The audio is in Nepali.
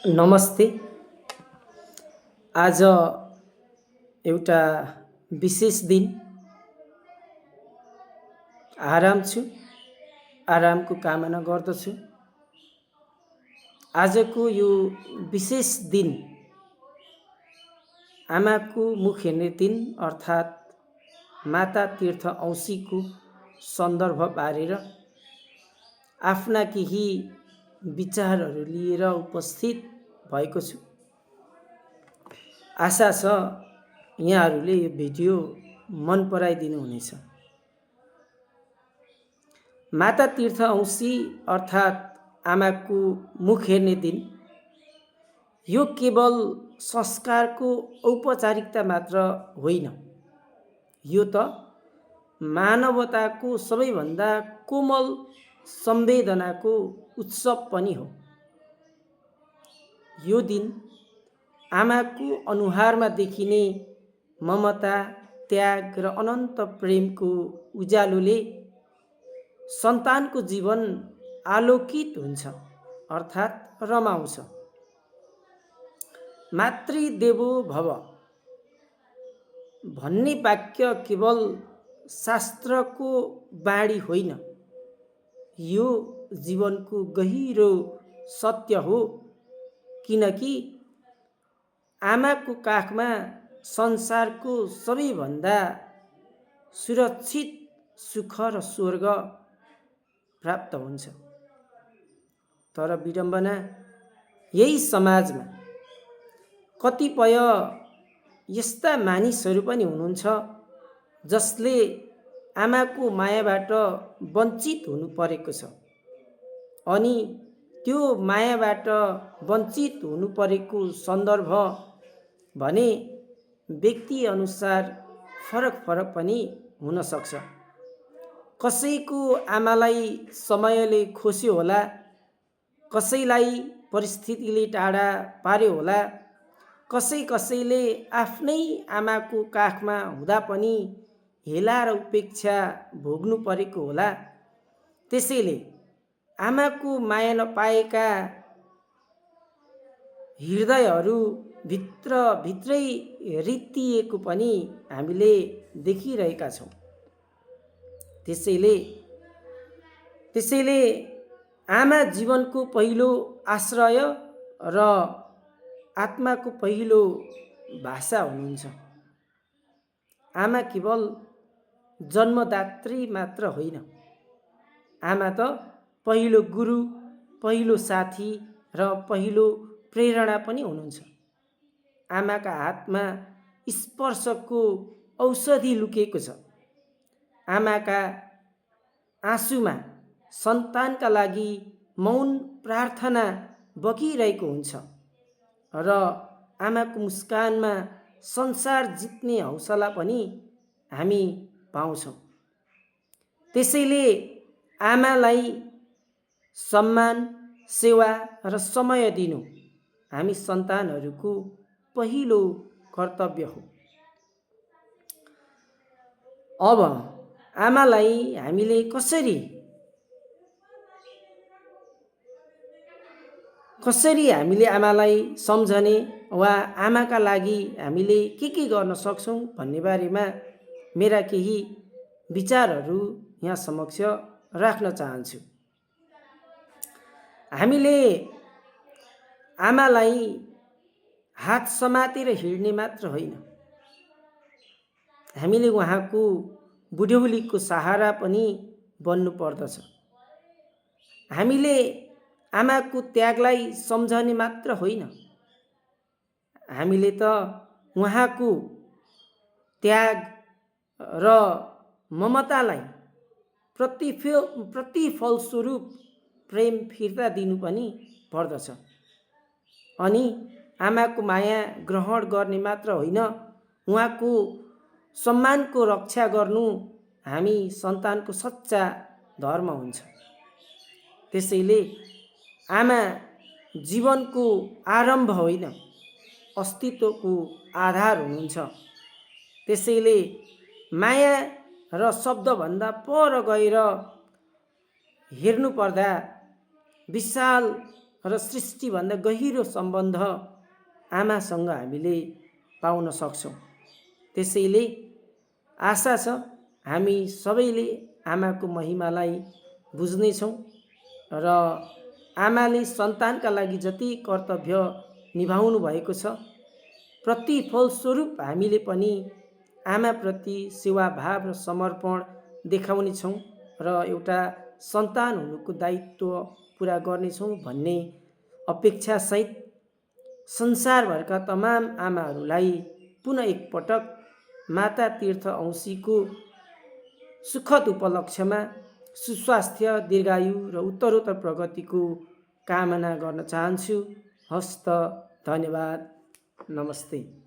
नमस्ते। आज एउटा विशेष दिन। आराम छु, आरामको कामना गर्दछु। आजको यो विशेष दिन आमाको मुख हेर्ने दिन अर्थात् माता तीर्थ औँसीको सन्दर्भ पारेर आफ्ना केही विचारहरू लिएर उपस्थित भएको छु। आशा छ यहाँहरूले यो भिडियो मन पराइदिनु हुनेछ। माता तीर्थ औँसी अर्थात् आमाको मुख हेर्ने दिन यो केवल संस्कारको औपचारिकता मात्र होइन, यो त मानवताको सबैभन्दा कोमल संवेदनाको उत्सव पनि हो। यो दिन आमाको अनुहारमा देखिने ममता, त्याग र अनन्त प्रेमको उज्यालोले सन्तानको जीवन आलोकित हुन्छ अर्थात् रमाउँछ। मातृदेवो भव भन्ने वाक्य केवल शास्त्रको बाणी होइन, यो जीवनको गहिरो सत्य हो। किनकि आमाको काखमा संसारको सबैभन्दा सुरक्षित सुख र स्वर्ग प्राप्त हुन्छ। तर विडम्बना, यही समाजमा कतिपय यस्ता मानिसहरू पनि हुनुहुन्छ जसले आमाको मायाबाट वञ्चित हुनु परेको छ, अनि त्यो मायाबाट वञ्चित हुनु परेको सन्दर्भ भने व्यक्ति अनुसार फरक पनि हुन सक्छ। कसैको आमालाई समयले खोस्यो होला, कसैलाई परिस्थितिले टाढा पार्यो होला, कसैले आफ्नै आमाको काखमा हुँदा पनि हेला र उपेक्षा भोग्नु परेको होला। त्यसैले आमाको माया नपाएका हृदयहरू भित्रै रित्तिएको पनि हामीले देखिरहेका छौँ। त्यसैले आमा जीवनको पहिलो आश्रय र आत्माको पहिलो भाषा हुनुहुन्छ। आमा केवल जन्मदात्री मात्र होइन, आमा त पहिलो गुरु, पहिलो साथी र पहिलो प्रेरणा पनि हुनुहुन्छ। आमाका हातमा स्पर्शको औषधि लुकेको छ। आमाका आँसुमा सन्तानका लागि मौन प्रार्थना बगिरहेको हुन्छ र आमाको मुस्कानमा संसार जित्ने हौसला पनि हामी पाउँछौँ। त्यसैले आमालाई सम्मान, सेवा र समय दिनु हामी सन्तानहरूको पहिलो कर्तव्य हो। अब आमालाई हामीले कसरी हामीले आमालाई सम्झने वा आमाका लागि हामीले के गर्न सक्छौँ भन्ने बारेमा मेरा केही विचारहरू यहाँ समक्ष राख्न चाहन्छु। हामीले आमालाई हात समातेर हिँड्ने मात्र होइन, हामीले उहाँको बुढ्यौलीको सहारा पनि बन्नु पर्दछ। हामीले आमाको त्यागलाई सम्झने मात्र होइन, हामीले त उहाँको त्याग र ममतालाई प्रतिफलस्वरूप प्रेम फिर्ता दिनु पनि पर्दछ। अनि आमाको माया ग्रहण गर्ने मात्र होइन, उहाँको सम्मानको रक्षा गर्नु हामी सन्तानको सच्चा धर्म हुन्छ। त्यसैले आमा जीवनको आरम्भ होइन, अस्तित्वको आधार हुनुहुन्छ। त्यसैले माया र शब्दभन्दा पर गएर हेर्नु पर्दा विशाल र सृष्टिभन्दा गहिरो सम्बन्ध आमासँग हामीले पाउन सक्छौँ। त्यसैले आशा छ हामी सबैले आमाको महिमालाई बुझ्नेछौँ र आमाले सन्तानका लागि जति कर्तव्य निभाउनु भएको छ, प्रतिफलस्वरूप हामीले पनि आमाप्रति सेवाभाव र समर्पण देखाउनेछौँ र एउटा सन्तान हुनुको दायित्व पुरा गर्नेछौँ भन्ने अपेक्षासहित संसारभरका तमाम आमाहरूलाई पुनः एकपटक माता तीर्थ औँसीको सुखद उपलक्ष्यमा सुस्वास्थ्य, दीर्घायु र उत्तरोत्तर प्रगतिको कामना गर्न चाहन्छु। हस्त, धन्यवाद, नमस्ते।